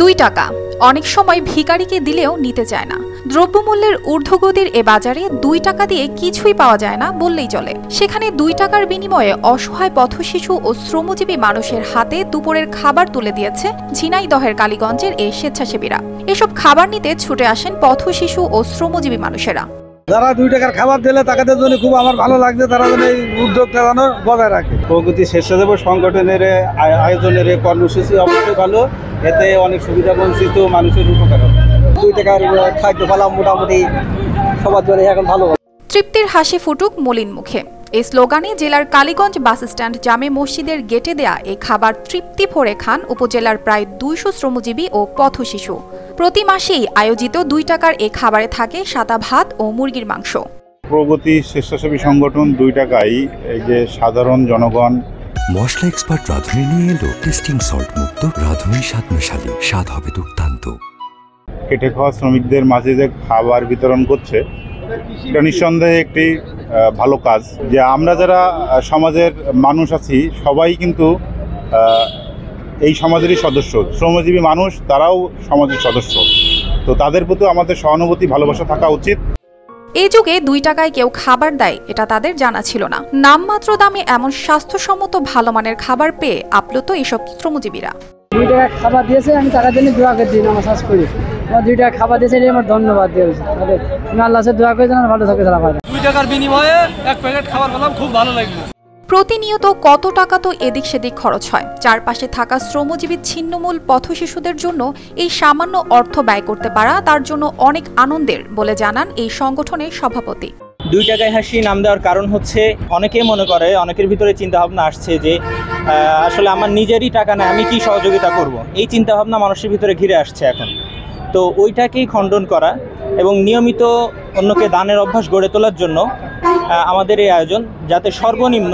2 টাকা অনেক সময় ভিখারিকে দিলেও নিতে চায় না। দ্রব্যমূল্যের ঊর্ধ্বগতির এ বাজারে 2 টাকা দিয়ে কিছুই পাওয়া যায় না বললেই চলে। সেখানে 2 টাকার বিনিময়ে অসহায় পথশিশু ও শ্রমজীবী মানুষের হাতে দুপুরের খাবার তুলে দিয়েছে ঝিনাইদহের কালীগঞ্জের এই স্বেচ্ছাসেবীরা। এসব খাবার নিতে ছুটে আসেন পথশিশু ও শ্রমজীবী মানুষেরা। যারা 2 টাকার খাবার দিলে তাদের জন্য খুব আমার ভালো লাগছে, তারা যেন এই উদ্যোগটা যেন বজায় রাখে। প্রগতি স্বেচ্ছাসেবক সংগঠনের আয়োজনের কর্মসূচি অবশ্যই ভালো, এতে অনেক সুবিধা বঞ্চিত মানুষের উপকার হবে। 2 টাকার খাদ্য ফেলা মোটামুটি সবার জন্য এখন ভালো। তৃপ্তির হাসি ফুটুক মলিন মুখে, এই স্লোগানে জেলার কালীগঞ্জ বাস স্ট্যান্ড জামে মসজিদের গেটে দেয়া এই খাবার তৃপ্তি ভরে খান উপজেলার প্রায় 200 শ্রমজীবী ও পথশিশু। প্রতি মাসেই আয়োজিত 2 টাকার এই খাবারে থাকে সাদা ভাত ও মুরগির মাংস। প্রগতি স্বেচ্ছাসেবী সংগঠন 2 টাকায় এই যে সাধারণ জনগণ মশলা এক্সপার্ট রাঁধুনি নিয়ে এলো টেস্টিং সল্ট মুক্ত রাঁধুনি স্বাদ মেশালি, স্বাদ হবে দুর্দান্ত। খেটে খাওয়া শ্রমিকদের মাঝে যে খাবার বিতরণ করছে, এটা নিঃসন্দেহে একটি ভালো কাজ। যে আমরা যারা সমাজের মানুষ আছি সবাই কিন্তু এই সমাজেরই সদস্য। শ্রমজীবী মানুষ তারাও সমাজের সদস্য, তো তাদের প্রতি আমাদের সহানুভূতি ভালোবাসা থাকা উচিত। এই যুগে 2 টাকায় কেউ খাবার দেয় এটা তাদের জানা ছিল না। নামমাত্র দামে এমন স্বাস্থ্যসম্মত ভালো মানের খাবার পেয়ে আপ্লুত এইসব শ্রমজীবীরা। 2 টাকা খাবার দিয়েছে, আমি টাকার জন্য দোয়া করে দিই, নামাজ করি। আমার 2 টাকা খাবার দিয়েছে, আমার ধন্যবাদ দিয়েছে। আমি আল্লাহর কাছে দোয়া করে যেন ভালো থাকে তারা। 2 টাকার বিনিময়ে এক প্যাকেট খাবার পেলাম, খুব ভালো লাগলো। প্রতিনিয়ত কত টাকা তো এদিক সেদিক খরচ হয়। চারপাশে থাকা শ্রমজীবী ছিন্নমূল পথশিশুদের জন্য এই সামান্য অর্থ ব্যয় করতে পারা তার জন্য অনেক আনন্দের বলে জানান এই সংগঠনের সভাপতি। 2 টাকায় হাসি নাম দেওয়ার কারণ হচ্ছে, অনেকেই মনে করে, অনেকের ভিতরে চিন্তাভাবনা আসছে যে আসলে আমার নিজেরই টাকা না, আমি কি সহযোগিতা করব, এই চিন্তাভাবনা মানুষের ভিতরে ঘিরে আসছে এখন। তো ওইটাকেই খণ্ডন করা এবং নিয়মিত অন্যকে দানের অভ্যাস গড়ে তোলার জন্য আমাদের এই আয়োজন, যাতে সর্বনিম্ন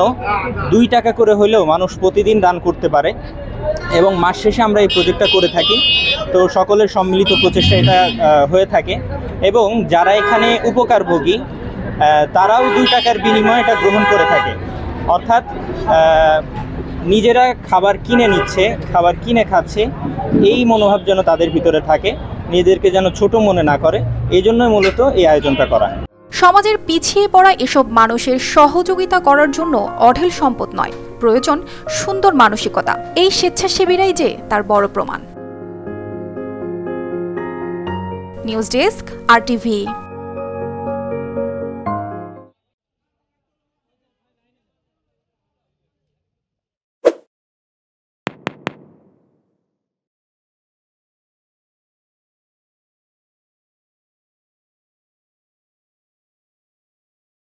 2 টাকা করে হলেও মানুষ প্রতিদিন দান করতে পারে। এবং মাস শেষে আমরা এই প্রজেক্টটা করে থাকি। তো সকলের সম্মিলিত প্রচেষ্টা এটা হয়ে থাকে এবং যারা এখানে উপকারভোগী তারাও 2 টাকার বিনিময়ে এটা গ্রহণ করে থাকে। অর্থাৎ নিজেরা খাবার কিনে নিচ্ছে, খাবার কিনে খাচ্ছে, এই মনোভাব যেন তাদের ভিতরে থাকে, নিজেদেরকে যেন ছোট মনে না করে, এই জন্যই মূলত এই আয়োজনটা করা। সমাজের পিছিয়ে পড়া এসব মানুষের সহযোগিতা করার জন্য অঢেল সম্পদ নয়, প্রয়োজন সুন্দর মানসিকতা। এই স্বেচ্ছাসেবীরাই যে তার বড় প্রমাণ। News desk, RTV।